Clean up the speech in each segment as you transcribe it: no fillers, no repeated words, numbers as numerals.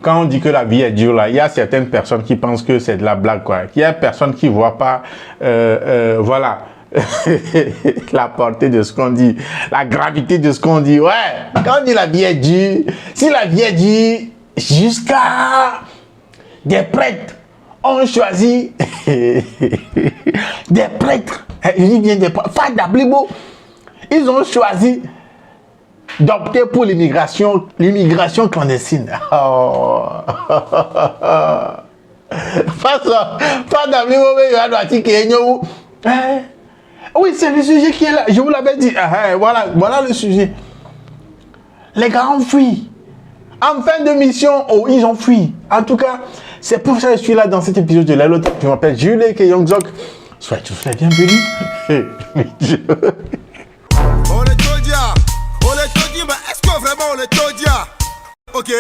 quand on dit que la vie est dure, là, il y a certaines personnes qui pensent que c'est de la blague, quoi. Il y a personne qui ne voit pas, voilà, la portée de ce qu'on dit, la gravité de ce qu'on dit. Ouais, quand on dit la vie est dure, si la vie est dure, jusqu'à des prêtres ont choisi, des prêtres, je dis bien des prêtres, Fada Blibo, ils ont choisi d'opter pour l'immigration clandestine. Oh. Oui, c'est le sujet qui est là. Je vous l'avais dit. Voilà le sujet. Les gars ont fui. En fin de mission, oh, ils ont fui. En tout cas, c'est pour ça que je suis là dans cet épisode de l'Allo. Je m'appelle Jules Keyongzok. Soyez tous les bienvenus. Est-ce que vraiment on est Todia? Ok.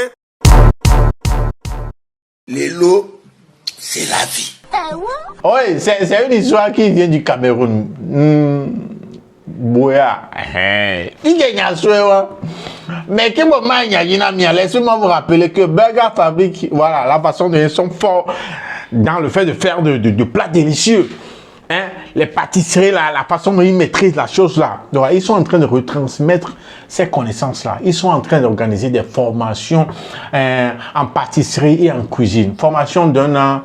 Les lots, c'est la vie. Oui, c'est une histoire qui vient du Cameroun. Boya. Mais laissez-moi vous rappeler que Burger Fabrique, voilà, la façon dont ils sont forts dans le fait de faire de plats délicieux. Hein, les pâtisseries, la façon dont ils maîtrisent la chose là. Donc, ils sont en train de retransmettre ces connaissances là. Ils sont en train d'organiser des formations en pâtisserie et en cuisine. Formation d'un an,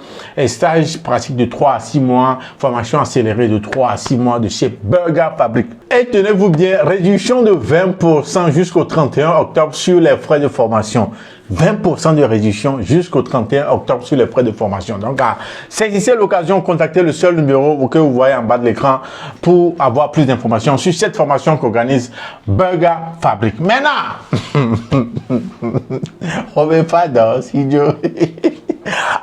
stage pratique de 3 à 6 mois, formation accélérée de 3 à 6 mois de chez Burger Fabrique. Et tenez-vous bien, réduction de 20% jusqu'au 31 octobre sur les frais de formation. 20% de réduction jusqu'au 31 octobre sur les frais de formation. Donc, saisissez l'occasion, contactez le seul numéro que vous voyez en bas de l'écran pour avoir plus d'informations sur cette formation qu'organise Burger Fabrique. Maintenant, on ne veut pas dans idiot.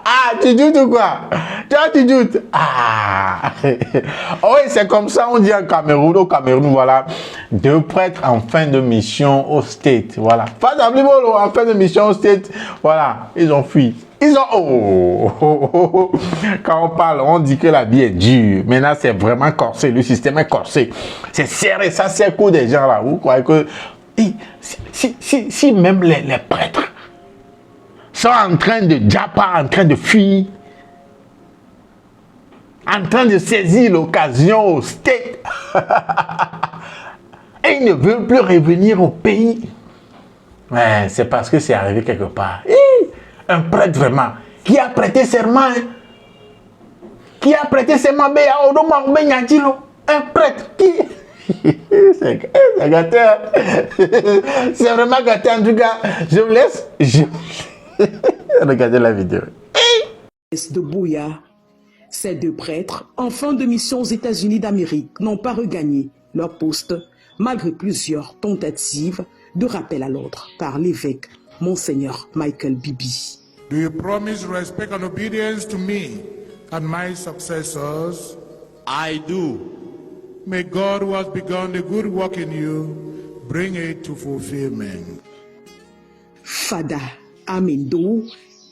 Ah, tu doutes ou quoi? Toi, tu doutes? Ah, oui, c'est comme ça, on dit en Cameroun. Au Cameroun, voilà, 2 prêtres en fin de mission au State. Voilà, pas d'ablimolo en fin de mission au State. Voilà, ils ont fui. Ils ont... Quand on parle, on dit que la vie est dure. Maintenant, c'est vraiment corsé. Le système est corsé. C'est serré. Ça, c'est le coup des gens là. Vous croyez que... Si même les prêtres sont en train de japa, en train de fuir, en train de saisir l'occasion au State, et ils ne veulent plus revenir au pays, ouais, c'est parce que c'est arrivé quelque part. Un prêtre vraiment, qui a prêté serment, hein, qui a prêté serment, un prêtre qui... c'est gâté, c'est vraiment gâté. En tout cas, je vous laisse, regardez la vidéo. De Buea, ces 2 prêtres, en fin de mission aux États-Unis d'Amérique, n'ont pas regagné leur poste malgré plusieurs tentatives de rappel à l'ordre par l'évêque Monseigneur Michael Bibi. Do you promise respect and obedience to me and my successors? I do. May God who has begun the good work in you bring it to fulfillment. Fada Amendo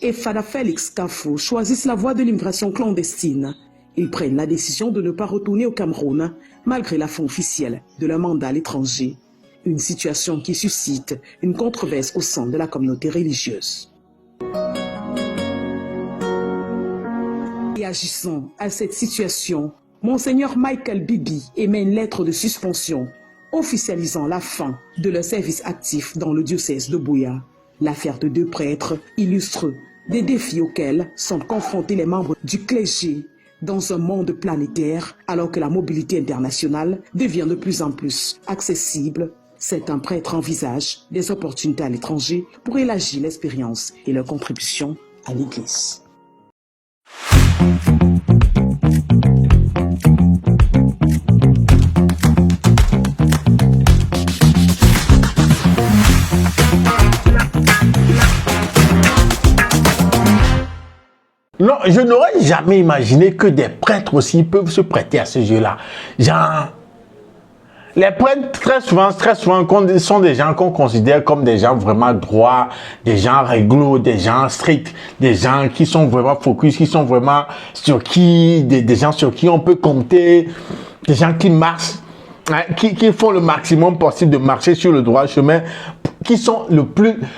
et Fada Félix Kafou choisissent la voie de l'immigration clandestine. Ils prennent la décision de ne pas retourner au Cameroun malgré la fin officielle de leur mandat à l'étranger. Une situation qui suscite une controverse au sein de la communauté religieuse. Réagissant à cette situation, Monseigneur Michael Bibi émet une lettre de suspension officialisant la fin de leur service actif dans le diocèse de Buea. L'affaire de 2 prêtres illustre des défis auxquels sont confrontés les membres du clergé dans un monde planétaire alors que la mobilité internationale devient de plus en plus accessible. Certains prêtres envisagent des opportunités à l'étranger pour élargir l'expérience et leur contribution à l'Église. Non, je n'aurais jamais imaginé que des prêtres aussi peuvent se prêter à ce jeu-là. Genre, les prêtres, très souvent, sont des gens qu'on considère comme des gens vraiment droits, des gens réglo, des gens stricts, des gens qui sont vraiment focus, qui sont vraiment sur qui, des gens sur qui on peut compter, des gens qui marchent, hein, qui font le maximum possible de marcher sur le droit chemin qui sont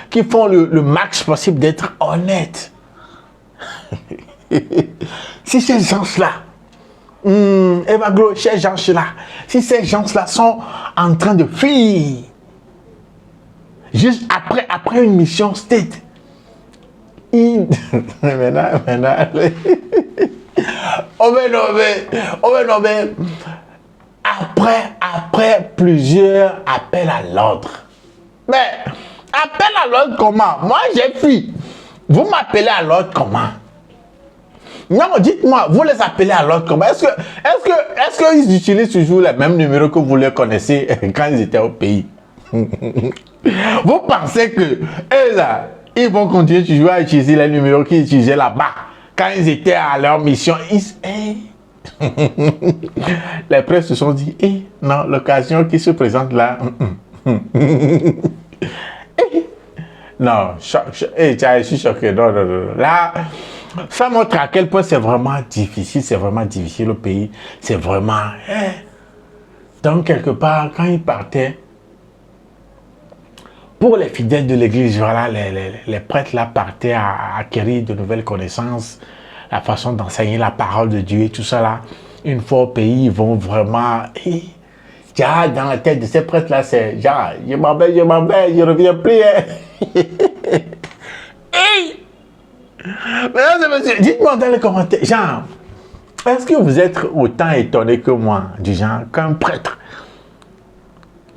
qui font le max possible d'être honnêtes. Si ces gens-là, Eva Glo, ces gens-là, si ces gens-là sont en train de fuir, juste après une mission state, maintenant, on va nommer, après plusieurs appels à l'ordre. Mais, appel à l'ordre comment? Moi, j'ai fui. Vous m'appelez à l'ordre comment? Non, dites-moi, vous les appelez à l'ordre comment? Est-ce qu'ils utilisent toujours les mêmes numéros que vous les connaissez quand ils étaient au pays? Vous pensez que eux là, ils vont continuer toujours à utiliser les numéros qu'ils utilisaient là-bas quand ils étaient à leur mission? Les presse se sont dit, non, l'occasion qui se présente là. Non, je suis choqué. Non. Là, ça montre à quel point c'est vraiment difficile au pays. C'est vraiment... Donc, quelque part, quand ils partaient, pour les fidèles de l'église, voilà, les prêtres là partaient à acquérir de nouvelles connaissances, la façon d'enseigner la parole de Dieu et tout ça là. Une fois au pays, ils vont vraiment... dans la tête de ces prêtres là, c'est genre, je m'en vais, je reviens plus. Mesdames et messieurs, dites-moi dans les commentaires, genre, est-ce que vous êtes autant étonné que moi, du genre, qu'un prêtre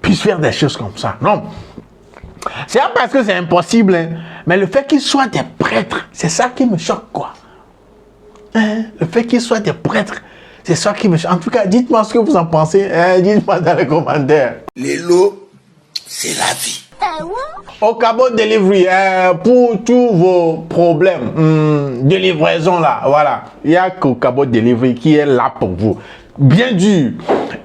puisse faire des choses comme ça? Non. C'est pas parce que c'est impossible, hein, mais le fait qu'ils soient des prêtres, c'est ça qui me choque, quoi. Le fait qu'ils soient des prêtres, c'est ça qui me choque. En tout cas, dites-moi ce que vous en pensez. Dites-moi dans les commentaires. Les lots, c'est la vie. Okabo Delivery, pour tous vos problèmes de livraison là, voilà, il y a Okabo Delivery qui est là pour vous. Bien dur.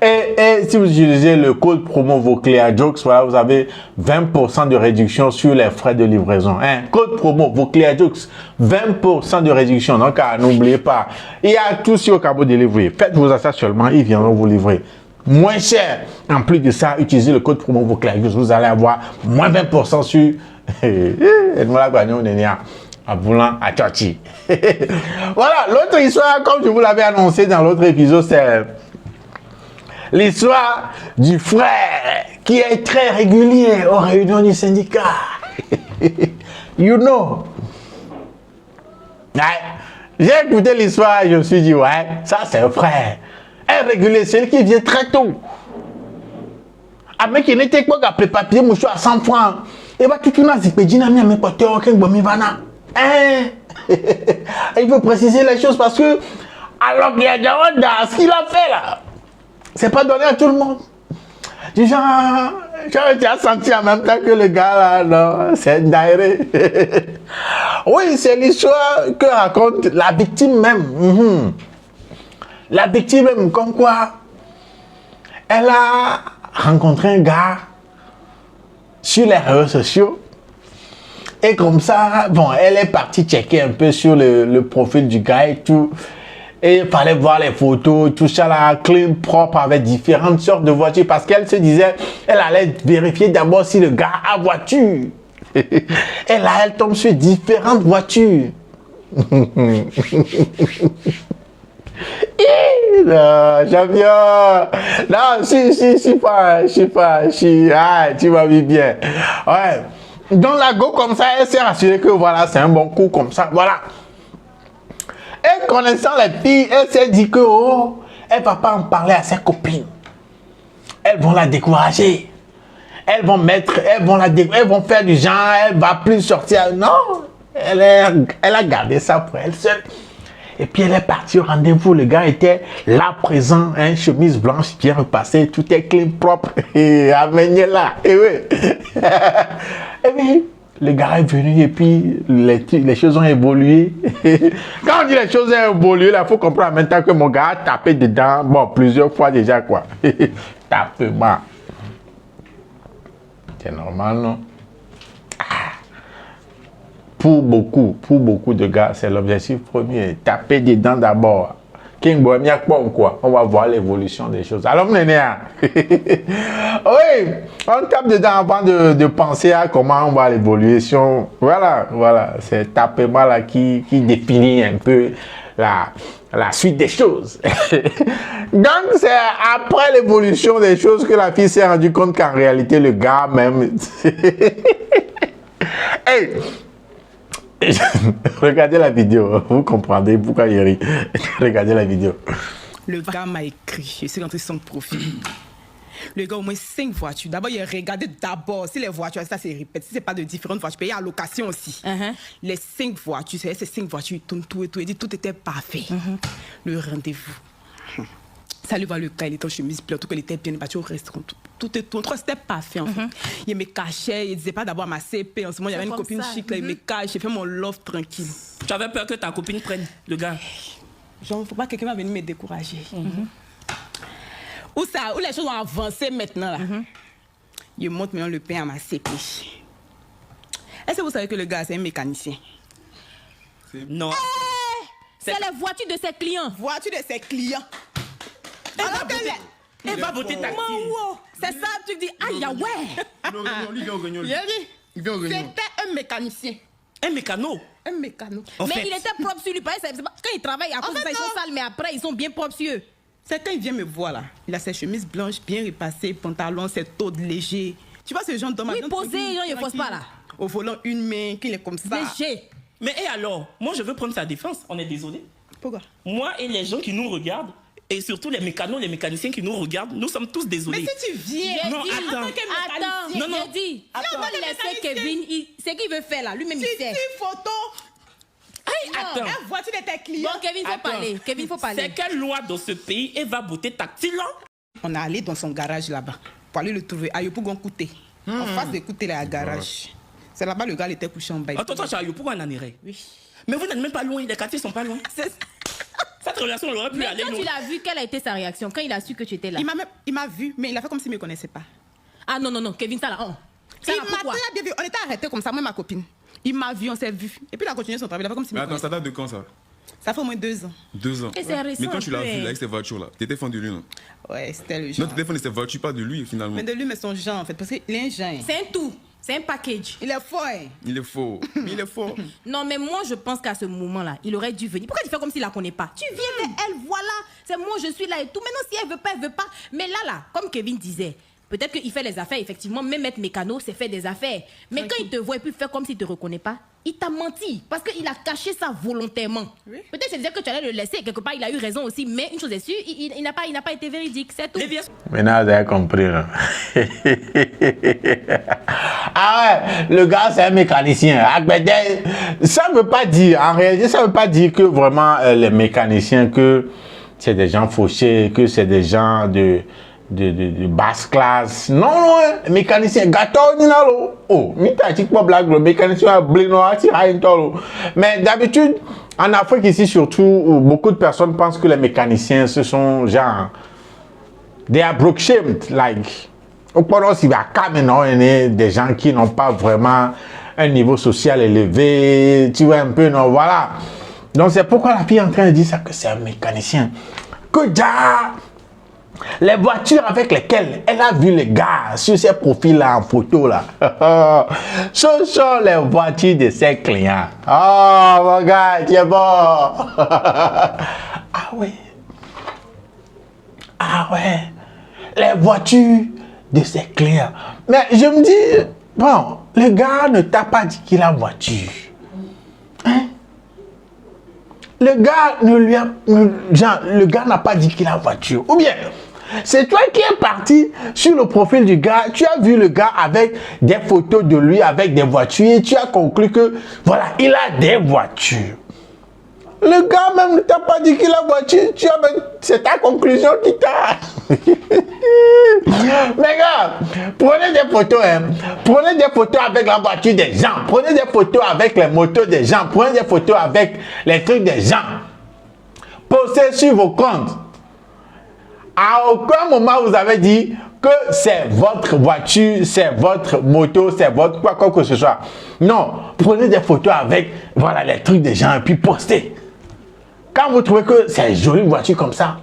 Et si vous utilisez le code promo VOCLEAJOKES, voilà, vous avez 20% de réduction sur les frais de livraison. Code promo VOCLEAJOKES, 20% de réduction. Donc, n'oubliez pas, il y a tout sur Okabo Delivery. Faites vos achats seulement, ils viendront vous livrer moins cher. En plus de ça, utilisez le code promo VOCLEAJOKES, vous allez avoir moins 20% sur à Boulan, à Tchotchi. Voilà, l'autre histoire, comme je vous l'avais annoncé dans l'autre épisode, c'est l'histoire du frère qui est très régulier aux réunions du syndicat. You know. Ouais. J'ai écouté l'histoire et je me suis dit, ouais, ça c'est un frère. Un régulier, celui qui vient très tôt. Avec qui n'était pas qu'à papier, mouchou à 100 francs. Et bah, tout le monde dit, mais pote, aucun bon mivana. Il faut préciser les choses parce que, alors qu'il y a dans ce qu'il a fait là, c'est pas donné à tout le monde. Du genre, tu as senti en même temps que le gars là, non, c'est un daïré. Oui, c'est l'histoire que raconte la victime même. La victime même, comme quoi, elle a rencontré un gars sur les réseaux sociaux. Et comme ça, bon, elle est partie checker un peu sur le profil du gars et tout. Et il fallait voir les photos, tout ça là, clean, propre, avec différentes sortes de voitures. Parce qu'elle se disait, elle allait vérifier d'abord si le gars a voiture. Et là, elle tombe sur différentes voitures. Non, champion. Non, tu m'as vu bien. Ouais. Donc la go comme ça, elle s'est rassurée que voilà, c'est un bon coup comme ça, voilà. Et connaissant les filles, elle s'est dit que oh, elle va pas en parler à ses copines. Elles vont la décourager. Elles vont faire du genre, elle va plus sortir. Non, elle a gardé ça pour elle seule. Et puis elle est partie au rendez-vous. Le gars était là présent, hein, chemise blanche, bien repassée, tout est clean, propre. Et amené là. Et oui. Et puis, le gars est venu et puis les choses ont évolué. Quand on dit les choses ont évolué, il faut comprendre en même temps que mon gars a tapé dedans, bon, plusieurs fois déjà, quoi. Tapement. C'est normal, non? Pour beaucoup de gars, c'est l'objectif premier. Taper dedans d'abord. King Bohemia quoi. On va voir l'évolution des choses. Alors, mon aîné, oui, on tape dedans avant de penser à comment on va l'évolution. Voilà, c'est tapement là qui définit un peu la suite des choses. Donc, c'est après l'évolution des choses que la fille s'est rendue compte qu'en réalité, le gars même... Hey! Regardez la vidéo, vous comprendrez pourquoi il rit. Regardez la vidéo. Le gars m'a écrit, je suis rentré sur son profil. Le gars, au moins 5 voitures. D'abord, il a regardé d'abord si les voitures, ça c'est répète, si c'est pas de différentes voitures, payées à location aussi. Les 5 voitures, ces 5 voitures, ils tournent tout et tout, il dit tout était parfait. Le rendez-vous. Ça lui va le cas, il était en chemise blanche, tout qu'elle était bien battue au restaurant. Tout c'était parfait en fait. Il me cachait, il disait pas d'abord ma CP. En ce moment, il y avait une copine chic, là, il me cache, j'ai fait mon love tranquille. Tu avais peur que ta copine prenne le gars? Genre, faut pas que quelqu'un va venir me décourager. Où les choses ont avancé maintenant là. Il monte maintenant le pain à ma CP. Est-ce que vous savez que le gars, c'est un mécanicien? Non. C'est la voiture de ses clients. Voiture de ses clients. Elle va voter tactile. C'est ça, tu dis, aïe, ouais. Non, lui, il vient au réunion. C'était un mécanicien. Un mécano. Un mécano. Mais il était propre sur lui. Quand il travaille, à cause de ça, ils sont sales, mais après, ils sont bien propres sur eux. C'est quand il vient me voir là. Il a ses chemises blanches bien repassées, pantalon, ses taux léger. Tu vois ce genre d'homme? Oui, posé, il ne pose pas là. Au volant, une main, qu'il est comme ça. Léger. Mais et alors? Moi, je veux prendre sa défense. On est désolé. Pourquoi? Moi et les gens qui nous regardent, et surtout les mécanos, les mécaniciens qui nous regardent, nous sommes tous désolés. Mais si tu viens, non, attends. J'ai dit, attends, laissez Kevin, c'est qu'il veut faire là, lui-même il sait. Photo. Attends. La voiture de tes clients. Bon, Kevin, faut parler. Kevin, faut parler. C'est quelle loi dans ce pays et va voter tactile là? On est allé dans son garage là-bas pour aller le trouver à Yopougon Kouté. En face de Kouté, là, à garage. C'est là-bas le gars il était couché en bas. Attends, Chayo, pourquoi on en irait? Oui. Mais vous n'êtes même pas loin, les quartiers sont pas loin. Cette relation, on aurait pu Mais aller quand loin. tu l'as vu, quelle a été sa réaction quand il a su que tu étais là? Il m'a vu, mais il a fait comme s'il ne me connaissait pas. Ah non, Kevin, ça là, Il m'a très bien vu. On était arrêtés comme ça, moi et ma copine. Il m'a vu, on s'est vu. Et puis il a continué son travail. Il a fait comme s'il Mais me attends, connaissait. ça date de quand ça? Ça fait au moins 2 ans. 2 ans. Et c'est récent. Mais quand tu l'as un peu, vu hein. là, avec cette voiture-là, t'étais fan de lui, non? Ouais, c'était le Non, genre. t'étais fan de cette voiture, pas de lui finalement. Mais de lui, mais son genre en fait. Parce qu'il est un genre. C'est un tout. C'est un package. Il est fort, hein. Il est faux. Il est fort. Non, mais moi, je pense qu'à ce moment-là, il aurait dû venir. Pourquoi tu fais comme s'il la connaît pas? Tu viens vers elle, voilà. C'est moi, je suis là et tout. Maintenant, si elle veut pas, elle veut pas. Mais là, comme Kevin disait, peut-être qu'il fait les affaires, effectivement. Même être mécano, c'est faire des affaires. Mais quand il te voit et puis fait comme s'il te reconnaît pas, il t'a menti. Parce qu'il a caché ça volontairement. Oui. Peut-être c'est dire que tu allais le laisser. Quelque part, il a eu raison aussi. Mais une chose est sûre, il n'a pas été véridique. C'est tout. Maintenant, vous avez compris. Hein? Ah ouais, le gars, c'est un mécanicien. Ça ne veut pas dire, en réalité, ça ne veut pas dire que vraiment les mécaniciens, que c'est des gens fauchés, que c'est des gens de basse classe. Non, mécanicien, gâteau, ninalo. Oh, le mécanicien, mais d'habitude, en Afrique ici surtout, beaucoup de personnes pensent que les mécaniciens, ce sont genre, they are broke shamed, like, au point il va camener des gens qui n'ont pas vraiment un niveau social élevé, tu vois un peu, non, voilà. Donc c'est pourquoi la fille est en train de dire ça, que c'est un mécanicien. Que déjà, les voitures avec lesquelles elle a vu les gars sur ses profils là en photo là, ce sont les voitures de ses clients. Oh mon gars, tu es bon. Ah ouais. Ah ouais. Les voitures de ses clients. Mais je me dis, bon, le gars ne t'a pas dit qu'il a voiture. Hein? Le gars le gars n'a pas dit qu'il a voiture. Ou bien, c'est toi qui es parti sur le profil du gars, tu as vu le gars avec des photos de lui avec des voitures et tu as conclu que, voilà, il a des voitures. Le gars même ne t'a pas dit qu'il a voiture, c'est ta conclusion qui t'a... Mais gars, prenez des photos, hein. Prenez des photos avec la voiture des gens, prenez des photos avec les motos des gens, prenez des photos avec les trucs des gens. Postez sur vos comptes. À aucun moment vous avez dit que c'est votre voiture, c'est votre moto, c'est votre quoi que ce soit. Non, prenez des photos avec, voilà, les trucs des gens et puis postez. Quand vous trouvez que c'est une jolie voiture comme ça,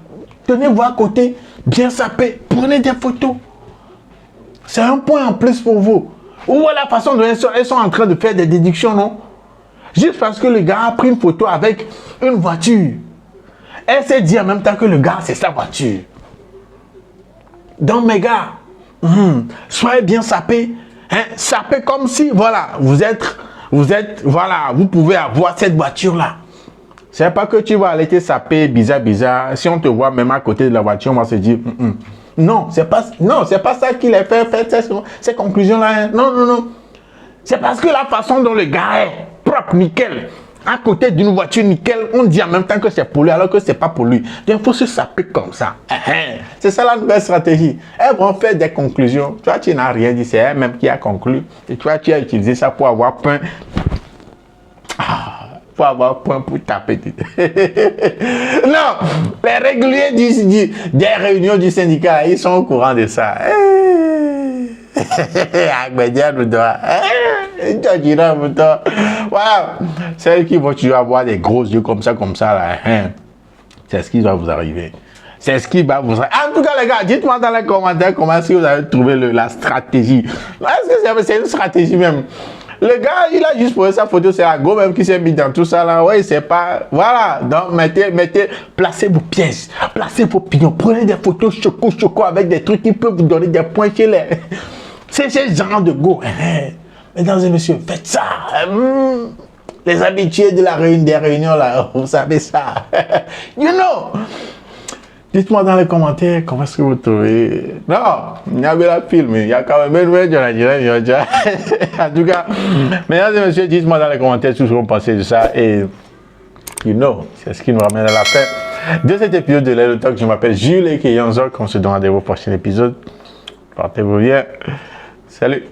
tenez-vous à côté, bien sapé, prenez des photos. C'est un point en plus pour vous. Ou voilà la façon dont elles sont en train de faire des déductions, non? Juste parce que le gars a pris une photo avec une voiture. Elle s'est dit en même temps que le gars, c'est sa voiture. Donc, mes gars, soyez bien sapés. Hein, sapés comme si, voilà, vous êtes, voilà, vous pouvez avoir cette voiture-là. C'est pas que tu vas aller te saper bizarre. Si on te voit même à côté de la voiture, on va se dire, non, c'est pas ça qu'il a fait ces conclusions-là. Hein. Non. C'est parce que la façon dont le gars est propre, nickel, à côté d'une voiture nickel, on dit en même temps que c'est pour lui, alors que c'est pas pour lui. Donc, il faut se saper comme ça. C'est ça la nouvelle stratégie. Elles vont faire des conclusions. Toi, tu n'as rien dit, c'est elle-même qui a conclu. Et toi, tu as utilisé ça pour avoir point. Pour avoir point pour taper. Non, les réguliers des réunions du syndicat, ils sont au courant de ça. Voilà, celles qui vont toujours avoir des gros yeux comme ça là. C'est ce qui va vous arriver. C'est ce qui va vous arriver. En tout cas, les gars, dites-moi dans les commentaires comment est-ce que vous avez trouvé la stratégie. Est-ce que c'est une stratégie même? Le gars, il a juste posé sa photo, c'est la go même qui s'est mis dans tout ça là. Ouais, c'est pas. Voilà. Donc, placez vos pièces, placez vos pignons, prenez des photos choco avec des trucs qui peuvent vous donner des points chez les. C'est ce genre de go. Mesdames et messieurs, faites ça. Les habitués de des réunions là, vous savez ça. You know. Dites-moi dans les commentaires comment est-ce que vous trouvez. Non, il y avait la film, il y a quand même une en tout cas, mesdames et messieurs, dites-moi dans les commentaires ce que vous pensez de ça. Et you know, c'est ce qui nous ramène à la fin de cet épisode de Let's Talk. Je m'appelle Jules et on se donne rendez-vous au prochain épisode. Portez-vous bien. Salut.